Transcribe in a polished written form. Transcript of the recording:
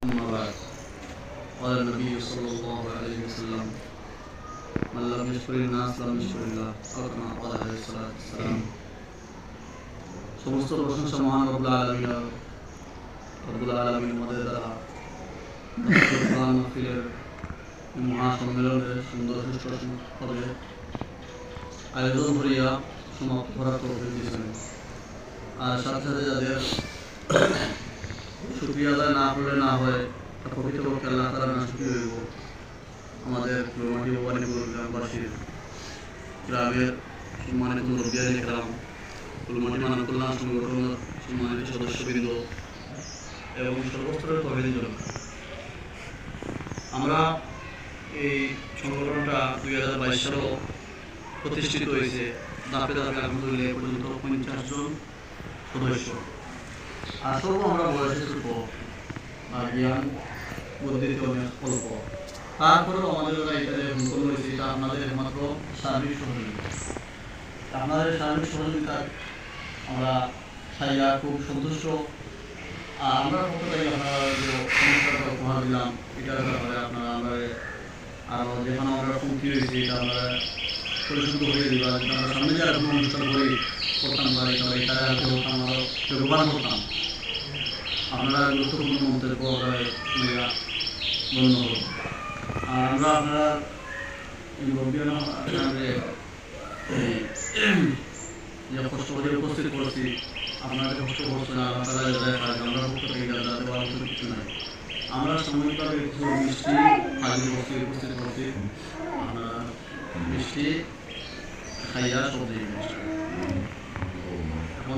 أما بعد قال النبي صلى الله عليه وسلم من لم يشكر الناس لم يشكر الله أو كما قال عليه الصلاة والسلام সমস্ত প্রশংসা মহান রব্বুল আলামিন আমাদের দ্বারা কোরআন মাহফিলের মহা সম্মেলনের সুন্দর সুষ্ঠুভাবে আয়োজন করিয়া সমাপ্ত করার তৌফিক দিয়েছেন। আর সাথে সাথে যাদের শুকরিয়া আদায় না করলে না হয় তা প্রকৃতপক্ষে আল্লাহ তাআলা না শুকরিয়া হইব। আমাদের ফুলমাটি ভবানীপুর গ্রামবাসীর গ্রামের সম্মানিত মুরব্বিয়ান ইকরাম, ফুলমাটি মানব কল্যাণ সংগঠনের সম্মানিত সদস্যবৃন্দ এবং সর্বস্তরের কর্মীজন, আমরা এই সংগঠনটা 2022 সালে প্রতিষ্ঠিত হয়েছে। ধাপে ধাপে আলহামদুলিল্লাহ এ পর্যন্ত 50 জন সদস্য। আসলে আমরা বয়সে ছোট আর জ্ঞান বুদ্ধিতে অনেক অল্প, তারপরেও আমাদের এটা সম্পন্ন হয়েছে, এটা আপনাদের একমাত্র সার্বিক সহযোগিতা। আপনাদের সার্বিক সহযোগিতা আমরা সাইয়া খুব সন্তুষ্ট। আর আমরা প্রত্যেকে আপনারা যে অনুষ্ঠানটা উপহার দিলাম এটার ব্যাপারে আপনারা আমরা আরও যেখানে আমরা হুমকি হয়েছি এটা আমরা পরিশুদ্ধ হয়ে দিলাম। আমরা সামনে যে আরেকটা অনুষ্ঠান করি করতাম পারি তাহলে এটা আমরা ব্যবহার করতাম। আপনারা গুরুত্বপূর্ণ মন্তব্য গণ্য হল। আর আমরা আপনারা যে কষ্ট করে উপস্থিত করছি, আপনাদের কষ্ট করছেন আমরা পক্ষ থেকে যাতে বলার কিছু নাই। আমরা সাময়িকভাবে কিছু মিষ্টি হাজির করছি, উপস্থিত করছি। আপনারা মিষ্টি খাইয়া সব দিয়ে এখন